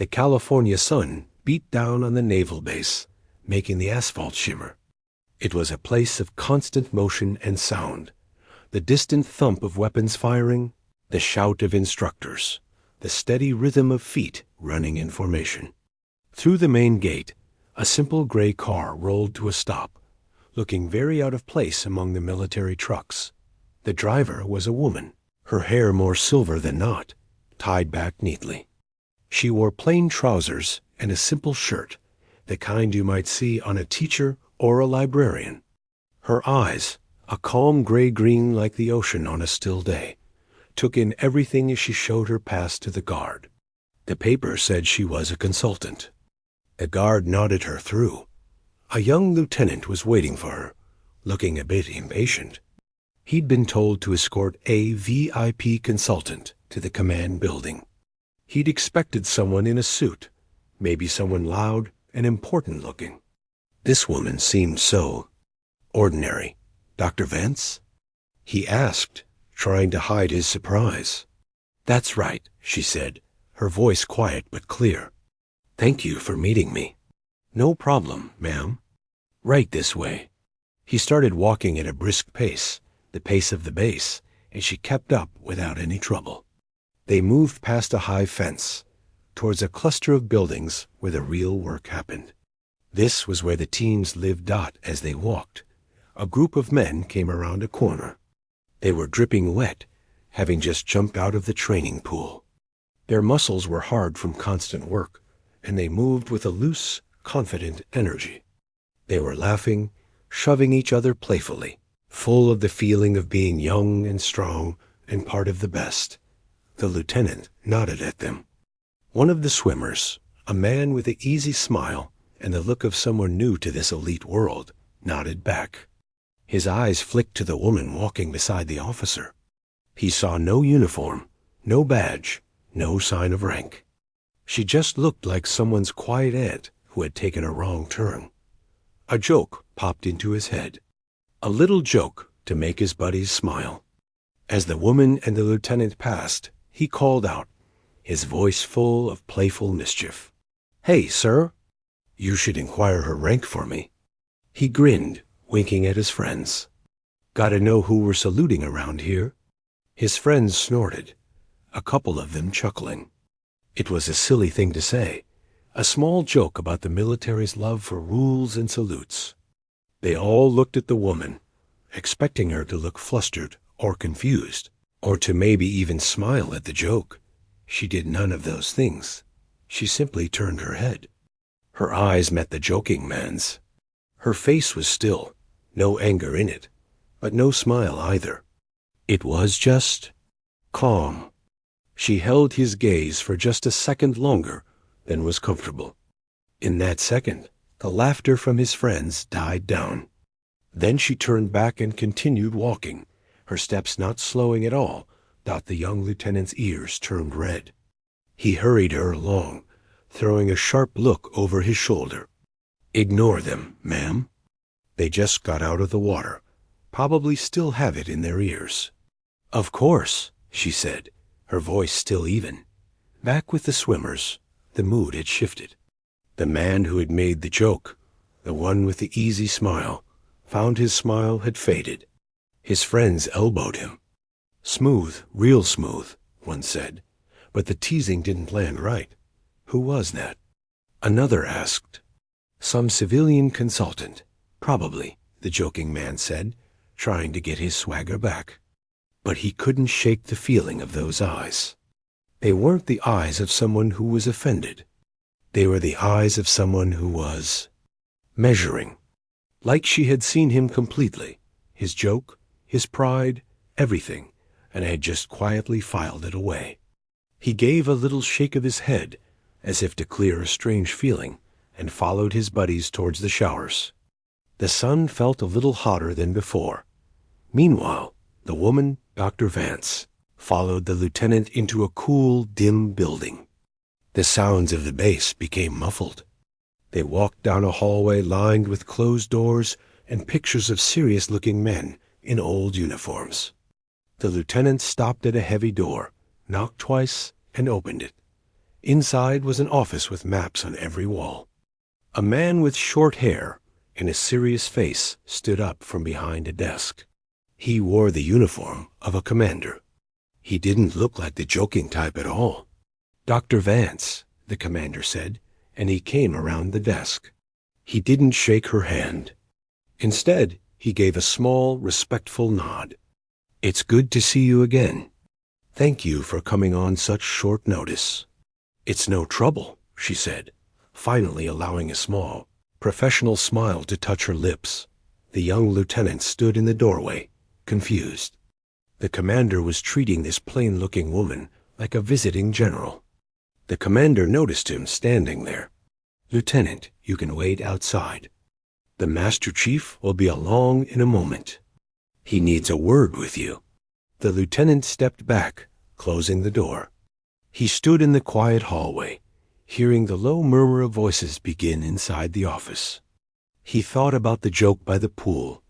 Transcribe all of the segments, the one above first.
The California sun beat down on the naval base, making the asphalt shimmer. It was a place of constant motion and sound. The distant thump of weapons firing, the shout of instructors, the steady rhythm of feet running in formation. Through the main gate, a simple gray car rolled to a stop, looking very out of place among the military trucks. The driver was a woman, her hair more silver than not, tied back neatly. She wore plain trousers and a simple shirt, the kind you might see on a teacher or a librarian. Her eyes, a calm gray-green like the ocean on a still day, took in everything as she showed her pass to the guard. The paper said she was a consultant. The guard nodded her through. A young lieutenant was waiting for her, looking a bit impatient. He'd been told to escort a VIP consultant to the command building. He'd expected someone in a suit, maybe someone loud and important looking. This woman seemed so ordinary. Dr. Vance? He asked, trying to hide his surprise. That's right, she said, her voice quiet but clear. Thank you for meeting me. No problem, ma'am. Right this way. He started walking at a brisk pace, the pace of the base, and she kept up without any trouble. They moved past a high fence, towards a cluster of buildings where the real work happened. This was where the teens lived. As they walked, a group of men came around a corner. They were dripping wet, having just jumped out of the training pool. Their muscles were hard from constant work, and they moved with a loose, confident energy. They were laughing, shoving each other playfully, full of the feeling of being young and strong and part of the best. The lieutenant nodded at them. One of the swimmers, a man with an easy smile and the look of someone new to this elite world, nodded back. His eyes flicked to the woman walking beside the officer. He saw no uniform, no badge, no sign of rank. She just looked like someone's quiet aunt who had taken a wrong turn. A joke popped into his head. A little joke to make his buddies smile. As the woman and the lieutenant passed, he called out, his voice full of playful mischief. Hey, sir! You should inquire her rank for me. He grinned, winking at his friends. Gotta know who we're saluting around here. His friends snorted, a couple of them chuckling. It was a silly thing to say, a small joke about the military's love for rules and salutes. They all looked at the woman, expecting her to look flustered or confused, or to maybe even smile at the joke. She did none of those things. She simply turned her head. Her eyes met the joking man's. Her face was still, no anger in it, but no smile either. It was just calm. She held his gaze for just a second longer than was comfortable. In that second, the laughter from his friends died down. Then she turned back and continued walking, her steps not slowing at all. The young lieutenant's ears turned red. He hurried her along, throwing a sharp look over his shoulder. Ignore them, ma'am. They just got out of the water, probably still have it in their ears. Of course, she said, her voice still even. Back with the swimmers, the mood had shifted. The man who had made the joke, the one with the easy smile, found his smile had faded. His friends elbowed him. Smooth, real smooth, one said, but the teasing didn't land right. Who was that? Another asked. Some civilian consultant, probably, the joking man said, trying to get his swagger back. But he couldn't shake the feeling of those eyes. They weren't the eyes of someone who was offended. They were the eyes of someone who was measuring. Like she had seen him completely, his joke, his pride, everything, and had just quietly filed it away. He gave a little shake of his head, as if to clear a strange feeling, and followed his buddies towards the showers. The sun felt a little hotter than before. Meanwhile, the woman, Dr. Vance, followed the lieutenant into a cool, dim building. The sounds of the base became muffled. They walked down a hallway lined with closed doors and pictures of serious-looking men in old uniforms. The lieutenant stopped at a heavy door, knocked twice, and opened it. Inside was an office with maps on every wall. A man with short hair and a serious face stood up from behind a desk. He wore the uniform of a commander. He didn't look like the joking type at all. "Dr. Vance," the commander said, and he came around the desk. He didn't shake her hand. Instead, he gave a small, respectful nod. "It's good to see you again. Thank you for coming on such short notice." "It's no trouble," she said, finally allowing a small, professional smile to touch her lips. The young lieutenant stood in the doorway, confused. The commander was treating this plain-looking woman like a visiting general. The commander noticed him standing there. "Lieutenant, you can wait outside. The Master Chief will be along in a moment. He needs a word with you." The lieutenant stepped back, closing the door. He stood in the quiet hallway, hearing the low murmur of voices begin inside the office. He thought about the joke by the pool,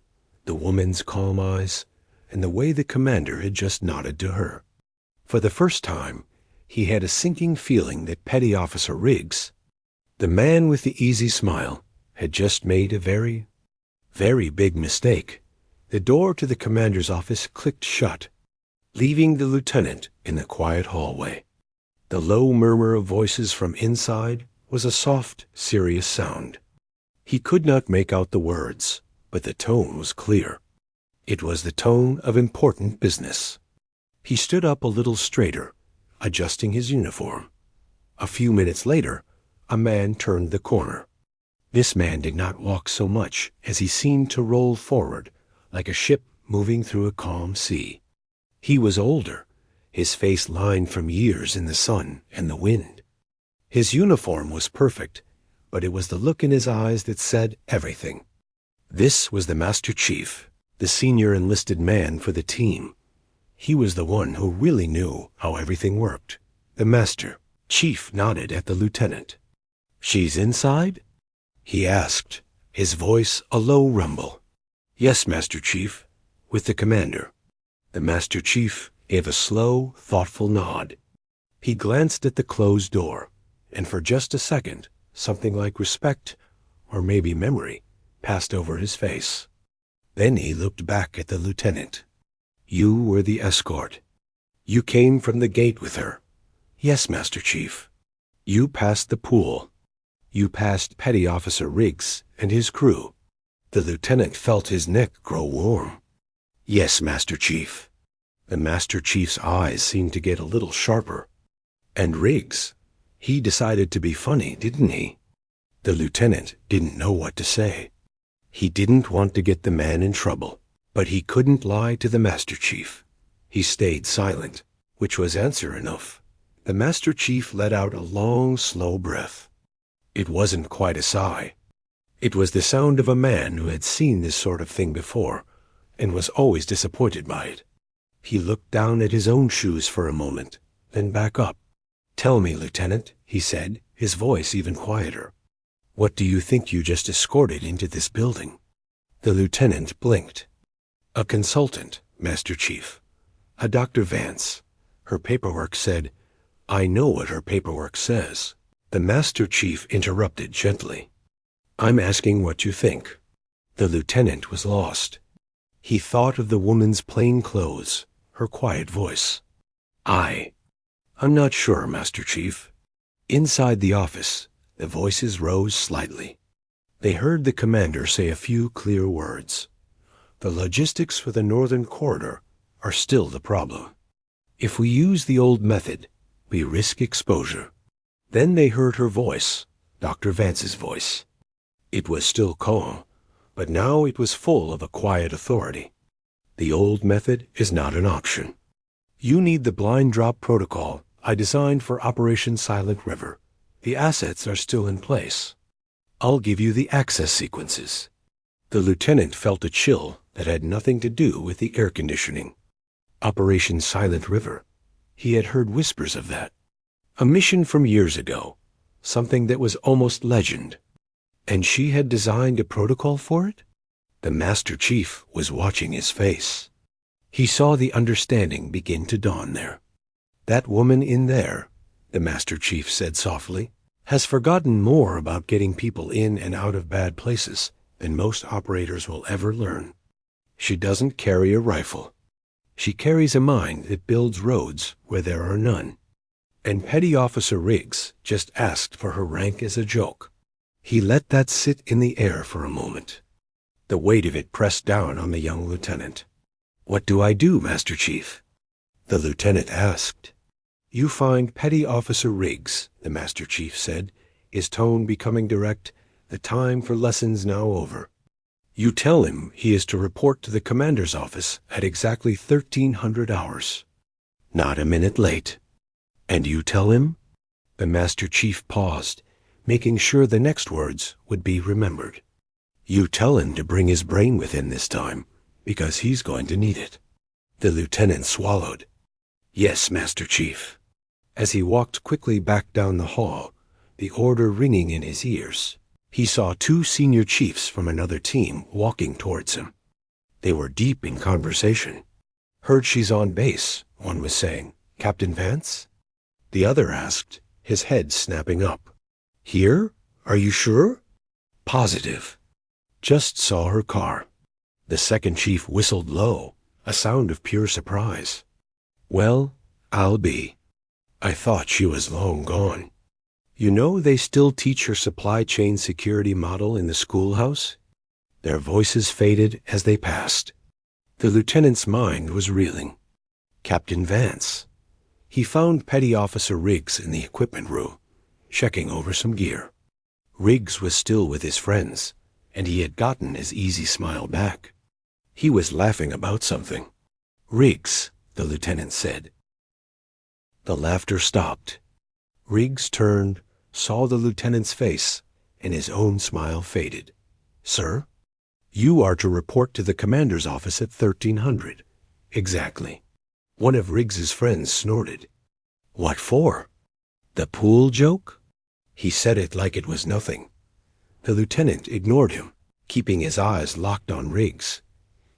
the woman's calm eyes, and the way the commander had just nodded to her. For the first time, he had a sinking feeling that Petty Officer Riggs, the man with the easy smile, had just made a very, very big mistake. The door to the commander's office clicked shut, leaving the lieutenant in the quiet hallway. The low murmur of voices from inside was a soft, serious sound. He could not make out the words, but the tone was clear. It was the tone of important business. He stood up a little straighter, adjusting his uniform. A few minutes later, a man turned the corner. This man did not walk so much as he seemed to roll forward, like a ship moving through a calm sea. He was older, his face lined from years in the sun and the wind. His uniform was perfect, but it was the look in his eyes that said everything. This was the Master Chief, the senior enlisted man for the team. He was the one who really knew how everything worked. The Master Chief nodded at the lieutenant. "She's inside?" he asked, his voice a low rumble. "Yes, Master Chief, with the commander." The Master Chief gave a slow, thoughtful nod. He glanced at the closed door, and for just a second, something like respect, or maybe memory, passed over his face. Then he looked back at the lieutenant. "You were the escort. You came from the gate with her." "Yes, Master Chief." "You passed the pool. You passed Petty Officer Riggs and his crew." The lieutenant felt his neck grow warm. "Yes, Master Chief." The Master Chief's eyes seemed to get a little sharper. "And Riggs, he decided to be funny, didn't he?" The lieutenant didn't know what to say. He didn't want to get the man in trouble, but he couldn't lie to the Master Chief. He stayed silent, which was answer enough. The Master Chief let out a long, slow breath. It wasn't quite a sigh. It was the sound of a man who had seen this sort of thing before, and was always disappointed by it. He looked down at his own shoes for a moment, then back up. "Tell me, Lieutenant," he said, his voice even quieter. "What do you think you just escorted into this building?" The lieutenant blinked. "A consultant, Master Chief. A Dr. Vance. Her paperwork said—" "I know what her paperwork says." The Master Chief interrupted gently. "I'm asking what you think." The lieutenant was lost. He thought of the woman's plain clothes, her quiet voice. I'm not sure, Master Chief." Inside the office, the voices rose slightly. They heard the commander say a few clear words. "The logistics for the northern corridor are still the problem. If we use the old method, we risk exposure." Then they heard her voice, Dr. Vance's voice. It was still calm, but now it was full of a quiet authority. "The old method is not an option. You need the blind drop protocol I designed for Operation Silent River. The assets are still in place. I'll give you the access sequences." The lieutenant felt a chill that had nothing to do with the air conditioning. Operation Silent River. He had heard whispers of that. A mission from years ago, something that was almost legend. And she had designed a protocol for it? The Master Chief was watching his face. He saw the understanding begin to dawn there. That woman in there, the Master Chief said softly, has forgotten more about getting people in and out of bad places than most operators will ever learn. She doesn't carry a rifle. She carries a mind that builds roads where there are none. And Petty Officer Riggs just asked for her rank as a joke. He let that sit in the air for a moment. The weight of it pressed down on the young lieutenant. "What do I do, Master Chief?" the lieutenant asked. "You find Petty Officer Riggs," the Master Chief said, his tone becoming direct, "the time for lessons now over. You tell him he is to report to the commander's office at exactly 1300 hours. Not a minute late. And you tell him?" The Master Chief paused, making sure the next words would be remembered. "You tell him to bring his brain with him this time, because he's going to need it." The lieutenant swallowed. "Yes, Master Chief." As he walked quickly back down the hall, the order ringing in his ears, he saw two senior chiefs from another team walking towards him. They were deep in conversation. "Heard she's on base," one was saying. "Captain Vance?" The other asked, his head snapping up. "Here? Are you sure?" "Positive. Just saw her car." The second chief whistled low, a sound of pure surprise. "Well, I'll be. I thought she was long gone. You know they still teach her supply chain security model in the schoolhouse?" Their voices faded as they passed. The lieutenant's mind was reeling. Captain Vance. He found Petty Officer Riggs in the equipment room, checking over some gear. Riggs was still with his friends, and he had gotten his easy smile back. He was laughing about something. "Riggs," the lieutenant said. The laughter stopped. Riggs turned, saw the lieutenant's face, and his own smile faded. "Sir? You are to report to the commander's office at 1300. Exactly." One of Riggs's friends snorted. "What for? The pool joke?" He said it like it was nothing. The lieutenant ignored him, keeping his eyes locked on Riggs.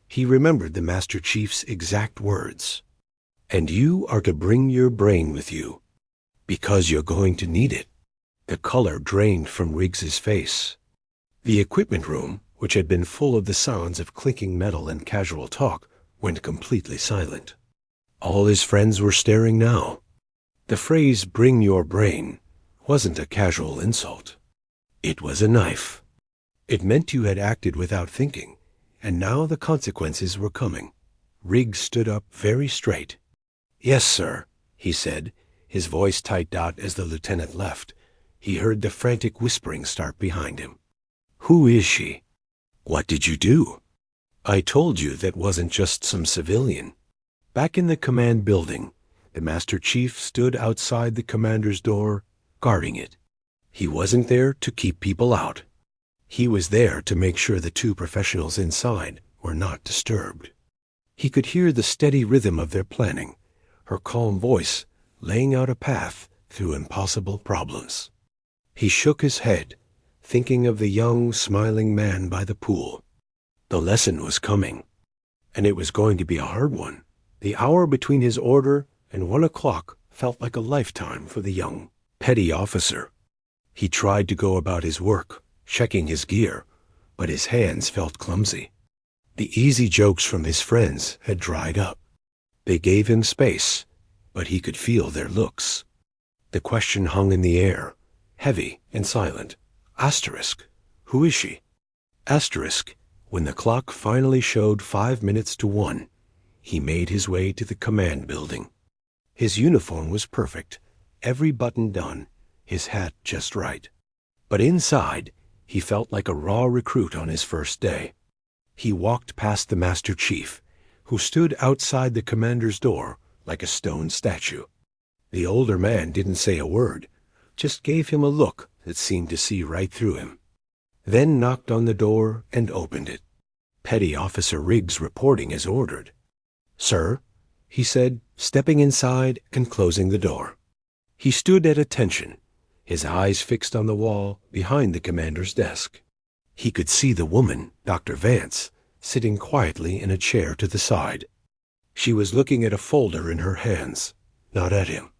He remembered the Master Chief's exact words. "And you are to bring your brain with you, because you're going to need it." The color drained from Riggs's face. The equipment room, which had been full of the sounds of clinking metal and casual talk, went completely silent. All his friends were staring now. The phrase "bring your brain" wasn't a casual insult. It was a knife. It meant you had acted without thinking, and now the consequences were coming. Riggs stood up very straight. "Yes, sir," he said, his voice tight out as the lieutenant left. He heard the frantic whispering start behind him. "Who is she? What did you do?" "I told you that wasn't just some civilian." Back in the command building, the Master Chief stood outside the commander's door, guarding it. He wasn't there to keep people out. He was there to make sure the two professionals inside were not disturbed. He could hear the steady rhythm of their planning, her calm voice laying out a path through impossible problems. He shook his head, thinking of the young, smiling man by the pool. The lesson was coming, and it was going to be a hard one. The hour between his order and 1 o'clock felt like a lifetime for the young petty officer. He tried to go about his work, checking his gear, but his hands felt clumsy. The easy jokes from his friends had dried up. They gave him space, but he could feel their looks. The question hung in the air, heavy and silent. Asterisk. Who is she? Asterisk. When the clock finally showed 5 minutes to 1, he made his way to the command building. His uniform was perfect, every button done, his hat just right. But inside, he felt like a raw recruit on his first day. He walked past the Master Chief, who stood outside the commander's door like a stone statue. The older man didn't say a word, just gave him a look that seemed to see right through him. Then knocked on the door and opened it. Petty Officer Riggs reporting as ordered. "Sir," he said, stepping inside and closing the door. He stood at attention, his eyes fixed on the wall behind the commander's desk. He could see the woman, Dr. Vance, sitting quietly in a chair to the side. She was looking at a folder in her hands, not at him.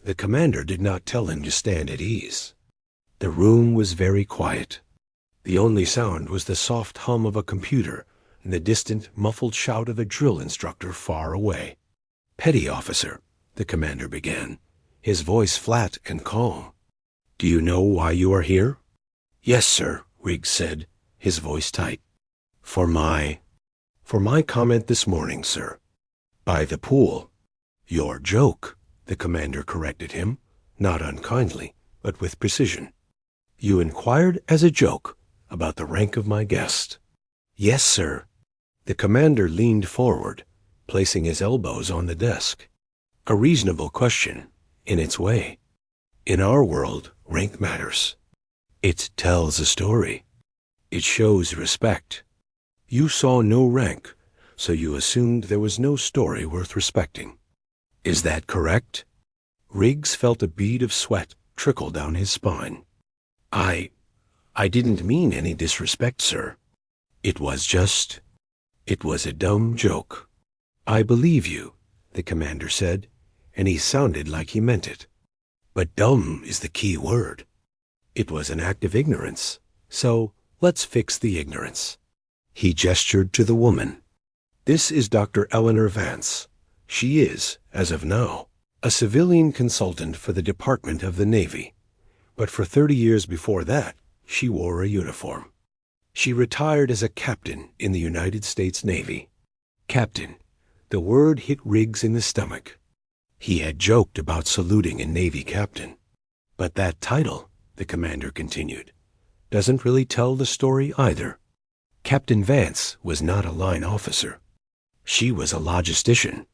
The commander did not tell him to stand at ease. The room was very quiet. The only sound was the soft hum of a computer and the distant, muffled shout of a drill instructor far away. "Petty officer," the commander began, his voice flat and calm. "Do you know why you are here?" "Yes, sir," Riggs said, his voice tight. For my comment this morning, sir. By the pool." "Your joke," the commander corrected him, not unkindly, but with precision. "You inquired as a joke about the rank of my guest." "Yes, sir." The commander leaned forward, placing his elbows on the desk. "A reasonable question, in its way. In our world, rank matters. It tells a story. It shows respect. You saw no rank, so you assumed there was no story worth respecting. Is that correct?" Riggs felt a bead of sweat trickle down his spine. I didn't mean any disrespect, sir. It was a dumb joke." "I believe you," the commander said, and he sounded like he meant it. "But dumb is the key word. It was an act of ignorance, so let's fix the ignorance." He gestured to the woman. "This is Dr. Eleanor Vance. She is, as of now, a civilian consultant for the Department of the Navy. But for 30 years before that, she wore a uniform. She retired as a captain in the United States Navy." Captain. The word hit Riggs in the stomach. He had joked about saluting a Navy captain. "But that title," the commander continued, "doesn't really tell the story either. Captain Vance was not a line officer. She was a logistician.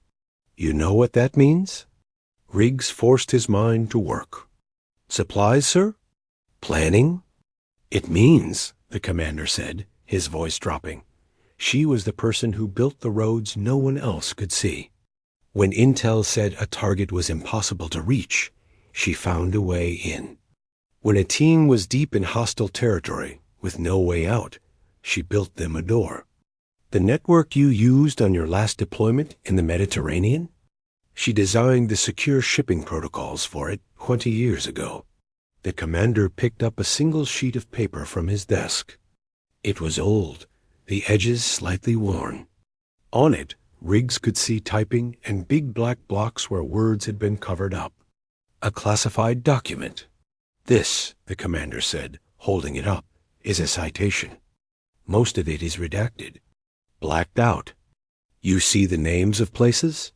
You know what that means?" Riggs forced his mind to work. "Supplies, sir? Planning?" "It means," the commander said, his voice dropping, "she was the person who built the roads no one else could see. When intel said a target was impossible to reach, she found a way in. When a team was deep in hostile territory with no way out, she built them a door. The network you used on your last deployment in the Mediterranean? She designed the secure shipping protocols for it 20 years ago." The commander picked up a single sheet of paper from his desk. It was old, the edges slightly worn. On it, Riggs could see typing and big black blocks where words had been covered up. "A classified document. This," the commander said, holding it up, "is a citation. Most of it is redacted. Blacked out. You see the names of places?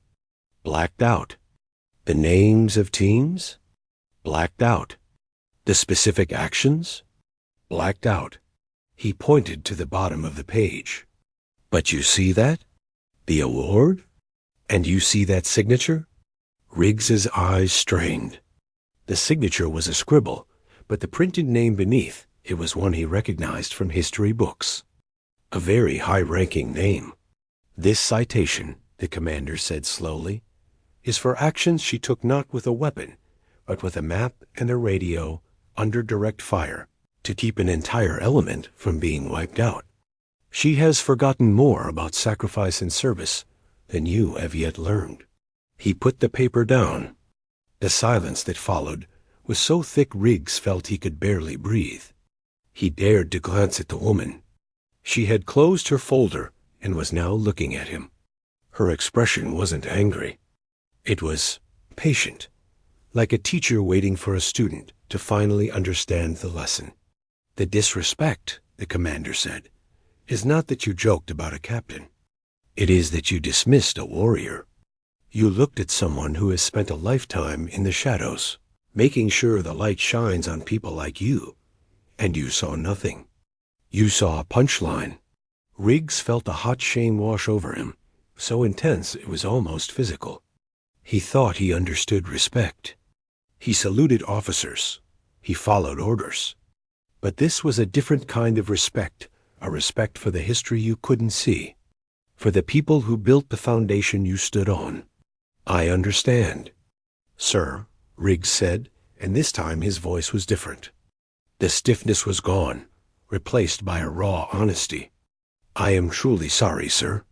Blacked out. The names of teams? Blacked out. The specific actions? Blacked out." He pointed to the bottom of the page. "But you see that? The award? And you see that signature?" Riggs's eyes strained. The signature was a scribble, but the printed name beneath, it was one he recognized from history books. A very high-ranking name. "This citation," the commander said slowly, "is for actions she took not with a weapon, but with a map and a radio, under direct fire, to keep an entire element from being wiped out. She has forgotten more about sacrifice and service than you have yet learned." He put the paper down. The silence that followed was so thick Riggs felt he could barely breathe. He dared to glance at the woman. She had closed her folder and was now looking at him. Her expression wasn't angry. It was patient, like a teacher waiting for a student to finally understand the lesson. "The disrespect," the commander said, "is not that you joked about a captain. It is that you dismissed a warrior. You looked at someone who has spent a lifetime in the shadows, making sure the light shines on people like you, and you saw nothing. You saw a punchline." Riggs felt a hot shame wash over him, so intense it was almost physical. He thought he understood respect. He saluted officers. He followed orders. But this was a different kind of respect, a respect for the history you couldn't see, for the people who built the foundation you stood on. "I understand, sir," Riggs said, and this time his voice was different. The stiffness was gone, replaced by a raw honesty. "I am truly sorry, sir.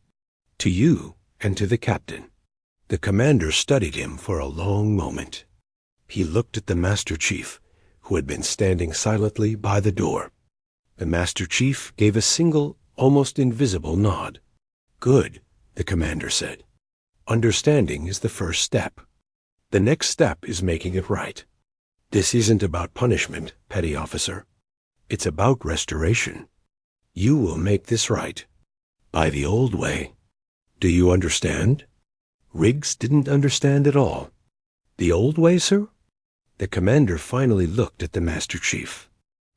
To you and to the captain." The commander studied him for a long moment. He looked at the Master Chief, who had been standing silently by the door. The Master Chief gave a single, almost invisible nod. "Good," the commander said. "Understanding is the first step. The next step is making it right. This isn't about punishment, petty officer. It's about restoration. You will make this right. By the old way. Do you understand?" Riggs didn't understand at all. "The old way, sir?" The commander finally looked at the Master Chief.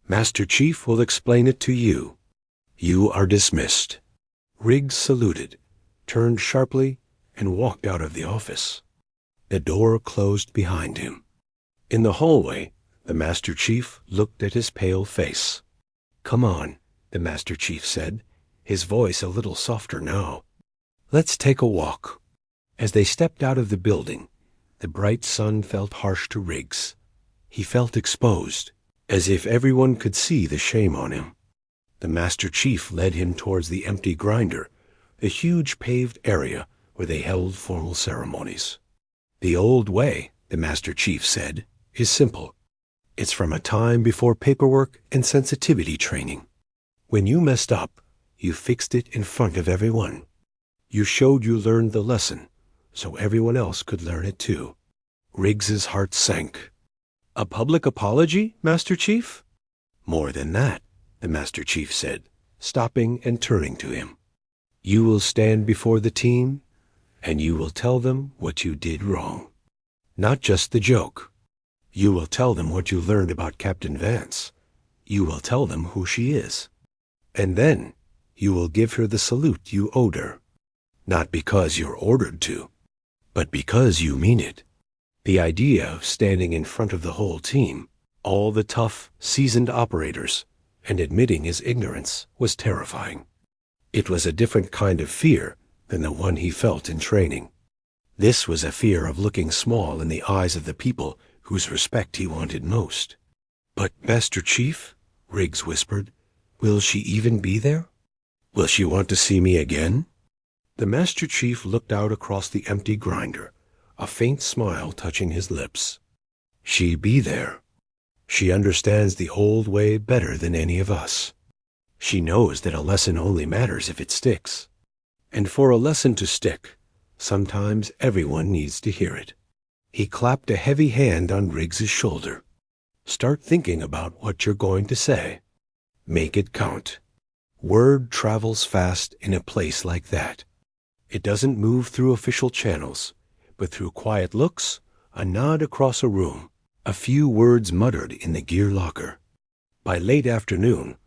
"Master Chief will explain it to you. You are dismissed." Riggs saluted, turned sharply, and walked out of the office. The door closed behind him. In the hallway, the Master Chief looked at his pale face. "Come on," the Master Chief said, his voice a little softer now. "Let's take a walk." As they stepped out of the building, the bright sun felt harsh to Riggs. He felt exposed, as if everyone could see the shame on him. The Master Chief led him towards the empty grinder, the huge paved area where they held formal ceremonies. "The old way," the Master Chief said, "is simple. It's from a time before paperwork and sensitivity training. When you messed up, you fixed it in front of everyone. You showed you learned the lesson, so everyone else could learn it too." Riggs's heart sank. "A public apology, Master Chief?" "More than that," the Master Chief said, stopping and turning to him. "You will stand before the team, and you will tell them what you did wrong. Not just the joke. You will tell them what you learned about Captain Vance. You will tell them who she is. And then you will give her the salute you owed her. Not because you're ordered to, but because you mean it." The idea of standing in front of the whole team, all the tough, seasoned operators, and admitting his ignorance was terrifying. It was a different kind of fear than the one he felt in training. This was a fear of looking small in the eyes of the people whose respect he wanted most. "But, Master Chief," Riggs whispered, "will she even be there? Will she want to see me again?" The Master Chief looked out across the empty grinder, a faint smile touching his lips. "She be there. She understands the old way better than any of us. She knows that a lesson only matters if it sticks. And for a lesson to stick, sometimes everyone needs to hear it." He clapped a heavy hand on Riggs's shoulder. "Start thinking about what you're going to say. Make it count. Word travels fast in a place like that. It doesn't move through official channels, but through quiet looks, a nod across a room, a few words muttered in the gear locker. By late afternoon,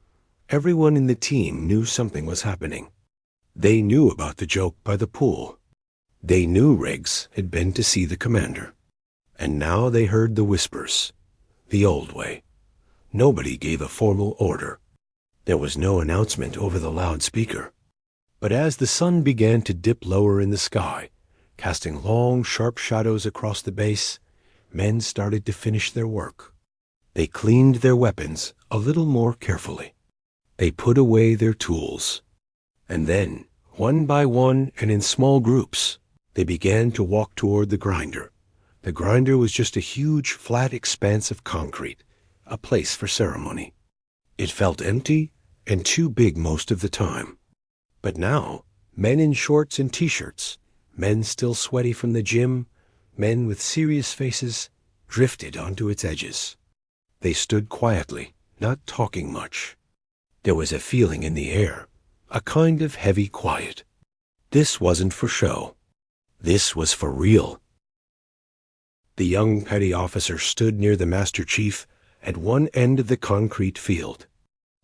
everyone in the team knew something was happening. They knew about the joke by the pool. They knew Riggs had been to see the commander. And now they heard the whispers. The old way. Nobody gave a formal order. There was no announcement over the loudspeaker. But as the sun began to dip lower in the sky, casting long, sharp shadows across the base, men started to finish their work. They cleaned their weapons a little more carefully. They put away their tools. And then, one by one and in small groups, they began to walk toward the grinder. The grinder was just a huge, flat expanse of concrete, a place for ceremony. It felt empty and too big most of the time. But now, men in shorts and T-shirts, men still sweaty from the gym, men with serious faces, drifted onto its edges. They stood quietly, not talking much. There was a feeling in the air, a kind of heavy quiet. This wasn't for show. This was for real. The young petty officer stood near the Master Chief at one end of the concrete field.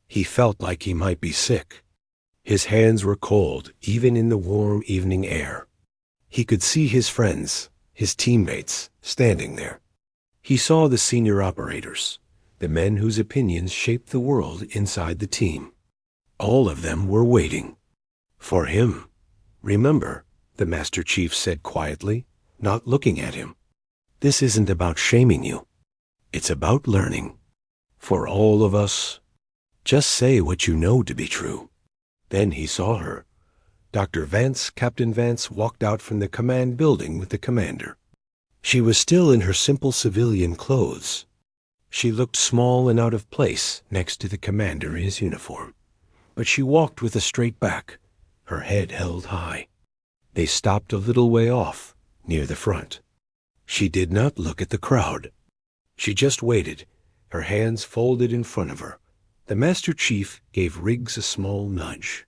He felt like he might be sick. His hands were cold, even in the warm evening air. He could see his friends, his teammates, standing there. He saw the senior operators, the men whose opinions shaped the world inside the team. All of them were waiting. For him. "Remember," the Master Chief said quietly, not looking at him, "this isn't about shaming you. It's about learning. For all of us, just say what you know to be true." Then he saw her. Dr. Vance, Captain Vance, walked out from the command building with the commander. She was still in her simple civilian clothes. She looked small and out of place next to the commander in his uniform, but she walked with a straight back, her head held high. They stopped a little way off, near the front. She did not look at the crowd. She just waited, her hands folded in front of her. The Master Chief gave Riggs a small nudge.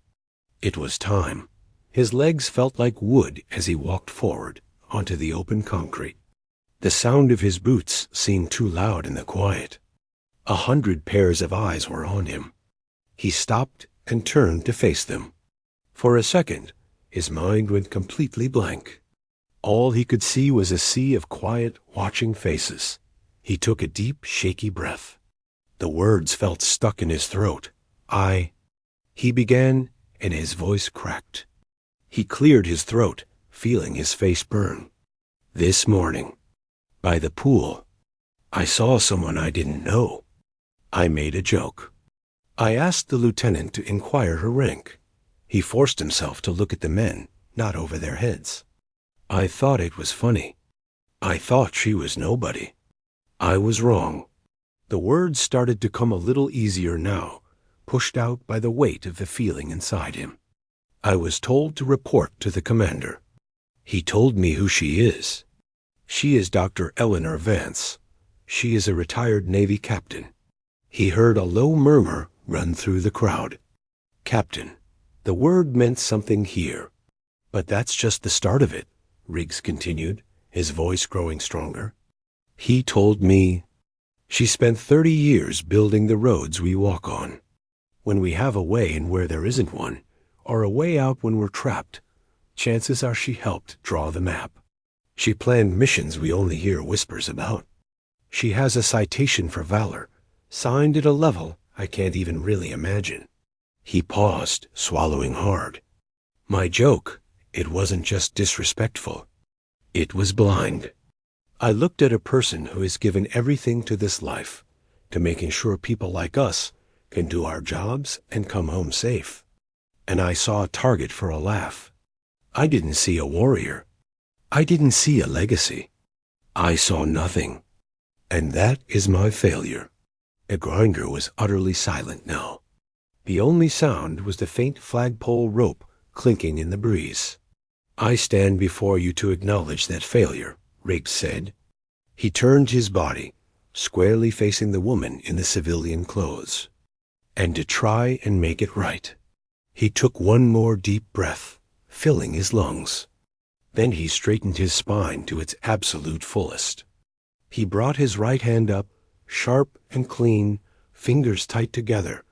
It was time. His legs felt like wood as he walked forward onto the open concrete. The sound of his boots seemed too loud in the quiet. 100 pairs of eyes were on him. He stopped and turned to face them. For a second, his mind went completely blank. All he could see was a sea of quiet, watching faces. He took a deep, shaky breath. The words felt stuck in his throat. He began, and his voice cracked. He cleared his throat, feeling his face burn. This morning, by the pool, I saw someone I didn't know. I made a joke. I asked the lieutenant to inquire her rank. He forced himself to look at the men, not over their heads. I thought it was funny. I thought she was nobody. I was wrong. The words started to come a little easier now, pushed out by the weight of the feeling inside him. I was told to report to the commander. He told me who she is. She is Dr. Eleanor Vance. She is a retired Navy captain. He heard a low murmur run through the crowd. Captain. The word meant something here. But that's just the start of it, Riggs continued, his voice growing stronger. He told me she spent 30 years building the roads we walk on. When we have a way in where there isn't one, or a way out when we're trapped, chances are she helped draw the map. She planned missions we only hear whispers about. She has a citation for valor, signed at a level I can't even really imagine. He paused, swallowing hard. My joke, it wasn't just disrespectful. It was blind. I looked at a person who has given everything to this life, to making sure people like us can do our jobs and come home safe. And I saw a target for a laugh. I didn't see a warrior. I didn't see a legacy. I saw nothing. And that is my failure. The grinder was utterly silent now. The only sound was the faint flagpole rope clinking in the breeze. I stand before you to acknowledge that failure, Riggs said. He turned his body, squarely facing the woman in the civilian clothes, and to try and make it right. He took one more deep breath, filling his lungs. Then he straightened his spine to its absolute fullest. He brought his right hand up, sharp and clean, fingers tight together,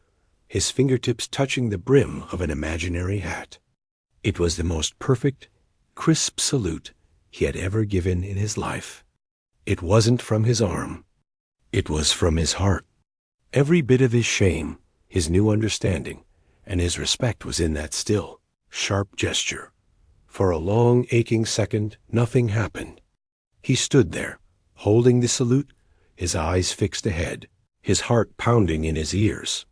his fingertips touching the brim of an imaginary hat. It was the most perfect, crisp salute he had ever given in his life. It wasn't from his arm. It was from his heart. Every bit of his shame, his new understanding, and his respect was in that still, sharp gesture. For a long, aching second, nothing happened. He stood there, holding the salute, his eyes fixed ahead, his heart pounding in his ears.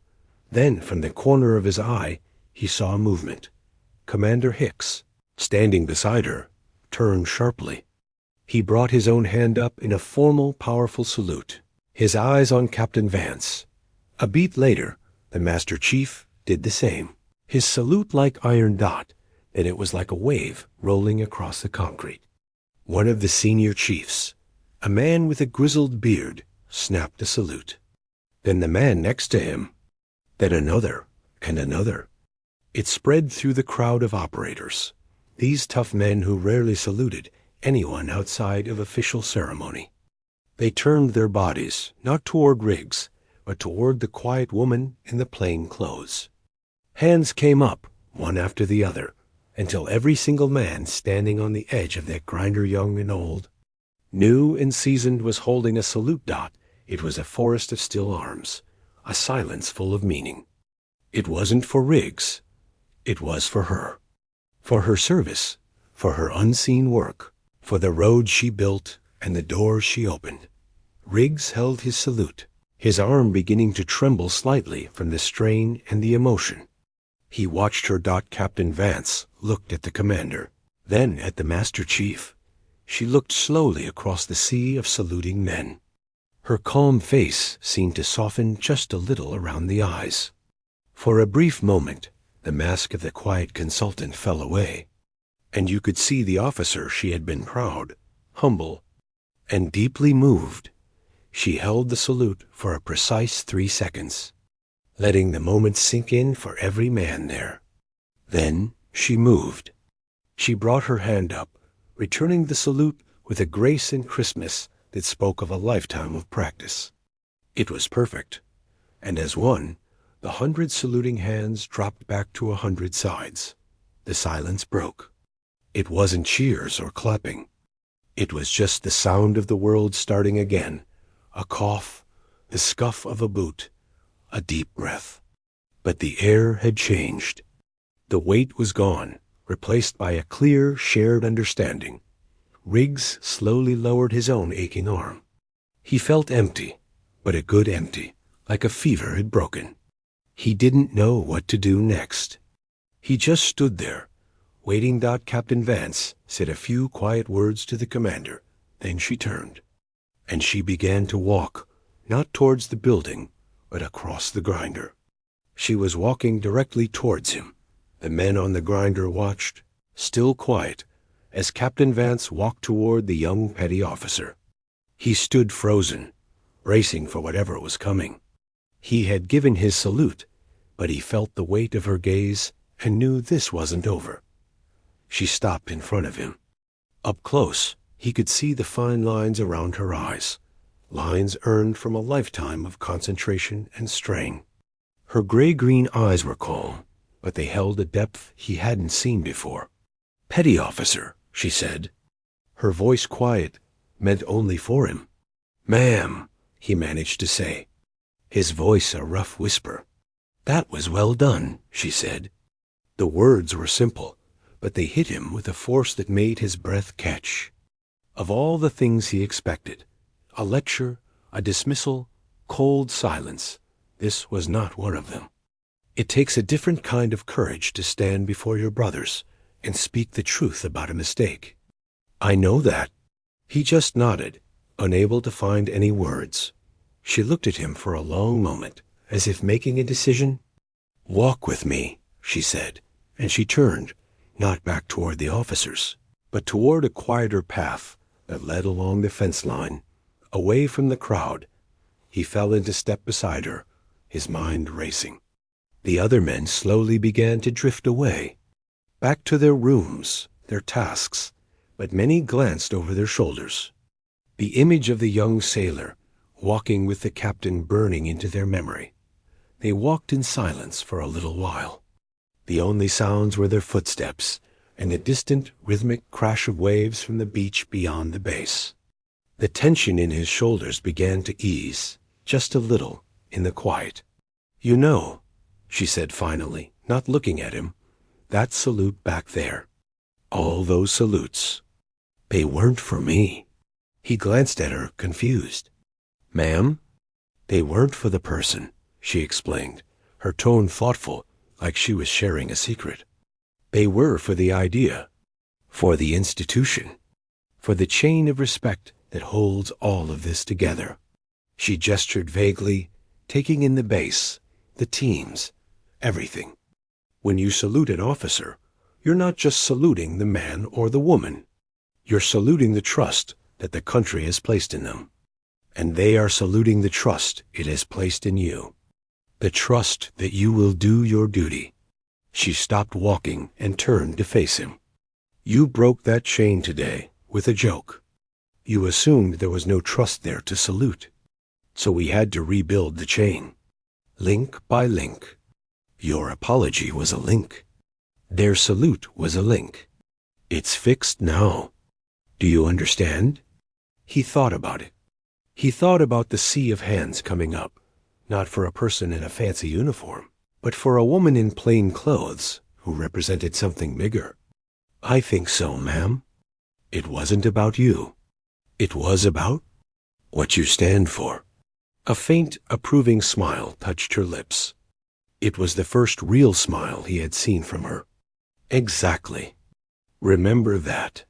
Then, from the corner of his eye, he saw movement. Commander Hicks, standing beside her, turned sharply. He brought his own hand up in a formal, powerful salute, his eyes on Captain Vance. A beat later, the Master Chief did the same, his salute like iron dot, and it was like a wave rolling across the concrete. One of the senior chiefs, a man with a grizzled beard, snapped a salute. Then the man next to him, then another, and another. It spread through the crowd of operators, these tough men who rarely saluted anyone outside of official ceremony. They turned their bodies, not toward Riggs, but toward the quiet woman in the plain clothes. Hands came up, one after the other, until every single man standing on the edge of that grinder, young and old, new and seasoned, was holding a salute dot. It was a forest of still arms, a silence full of meaning. It wasn't for Riggs. It was for her service, for her unseen work, for the road she built and the doors she opened. Riggs held his salute, his arm beginning to tremble slightly from the strain and the emotion. He watched her. Captain Vance looked at the commander, then at the Master Chief. She looked slowly across the sea of saluting men. Her calm face seemed to soften just a little around the eyes. For a brief moment, the mask of the quiet consultant fell away, and you could see the officer she had been proud, humble, and deeply moved. She held the salute for a precise 3 seconds, letting the moment sink in for every man there. Then she moved. She brought her hand up, returning the salute with a grace and crispness that spoke of a lifetime of practice. It was perfect, and as one, the 100 saluting hands dropped back to 100 sides. The silence broke. It wasn't cheers or clapping. It was just the sound of the world starting again, a cough, the scuff of a boot, a deep breath. But the air had changed. The weight was gone, replaced by a clear, shared understanding. Riggs slowly lowered his own aching arm. He felt empty, but a good empty, like a fever had broken. He didn't know what to do next. He just stood there, waiting. Captain Vance said a few quiet words to the commander. Then she turned, and she began to walk, not towards the building, but across the grinder. She was walking directly towards him. The men on the grinder watched, still quiet, as Captain Vance walked toward the young petty officer. He stood frozen, bracing for whatever was coming. He had given his salute, but he felt the weight of her gaze and knew this wasn't over. She stopped in front of him. Up close, he could see the fine lines around her eyes, lines earned from a lifetime of concentration and strain. Her gray-green eyes were calm, but they held a depth he hadn't seen before. "Petty officer," she said. Her voice quiet, meant only for him. "Ma'am," he managed to say, his voice a rough whisper. "That was well done," she said. The words were simple, but they hit him with a force that made his breath catch. Of all the things he expected, a lecture, a dismissal, cold silence, this was not one of them. It takes a different kind of courage to stand before your brothers and speak the truth about a mistake. "I know that." He just nodded, unable to find any words. She looked at him for a long moment, as if making a decision. "Walk with me," she said, and she turned, not back toward the officers, but toward a quieter path that led along the fence line, away from the crowd. He fell into step beside her, his mind racing. The other men slowly began to drift away, back to their rooms, their tasks, but many glanced over their shoulders. The image of the young sailor, walking with the captain, burning into their memory. They walked in silence for a little while. The only sounds were their footsteps and the distant, rhythmic crash of waves from the beach beyond the base. The tension in his shoulders began to ease, just a little, in the quiet. "You know," she said finally, not looking at him, "that salute back there. All those salutes. They weren't for me." He glanced at her, confused. "Ma'am?" "They weren't for the person," she explained, her tone thoughtful, like she was sharing a secret. "They were for the idea, for the institution, for the chain of respect that holds all of this together." She gestured vaguely, taking in the base, the teams, everything. When you salute an officer, you're not just saluting the man or the woman. You're saluting the trust that the country has placed in them. And they are saluting the trust it has placed in you. The trust that you will do your duty. She stopped walking and turned to face him. "You broke that chain today with a joke. You assumed there was no trust there to salute. So we had to rebuild the chain, link by link. Your apology was a link. Their salute was a link. It's fixed now. Do you understand?" He thought about it. He thought about the sea of hands coming up, not for a person in a fancy uniform, but for a woman in plain clothes who represented something bigger. "I think so, ma'am. It wasn't about you. It was about what you stand for." A faint, approving smile touched her lips. It was the first real smile he had seen from her. "Exactly. Remember that."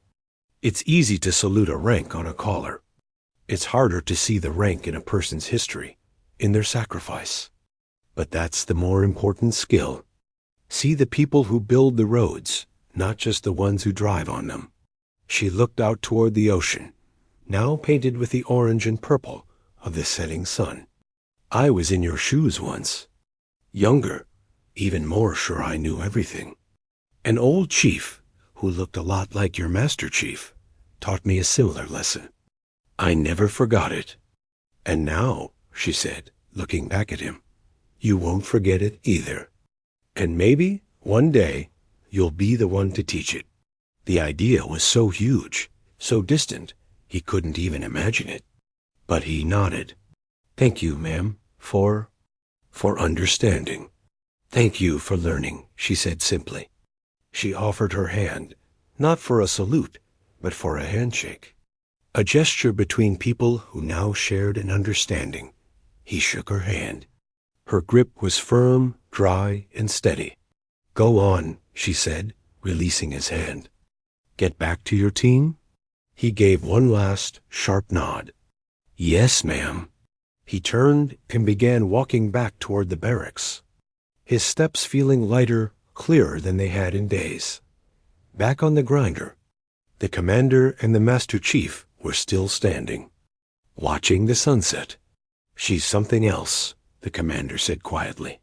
It's easy to salute a rank on a collar. It's harder to see the rank in a person's history, in their sacrifice. But that's the more important skill. See the people who build the roads, not just the ones who drive on them. She looked out toward the ocean, now painted with the orange and purple of the setting sun. I was in your shoes once. Younger, even more sure I knew everything. An old chief, who looked a lot like your master chief, taught me a similar lesson. I never forgot it. And now, she said, looking back at him, you won't forget it either. And maybe, one day, you'll be the one to teach it. The idea was so huge, so distant, he couldn't even imagine it. But he nodded. Thank you, ma'am, for understanding. Thank you for learning, she said simply. She offered her hand, not for a salute, but for a handshake. A gesture between people who now shared an understanding. He shook her hand. Her grip was firm, dry, and steady. Go on, she said, releasing his hand. Get back to your team? He gave one last, sharp nod. Yes, ma'am. He turned and began walking back toward the barracks, his steps feeling lighter, clearer than they had in days. Back on the grinder, the commander and the master chief were still standing, watching the sunset. She's something else, the commander said quietly.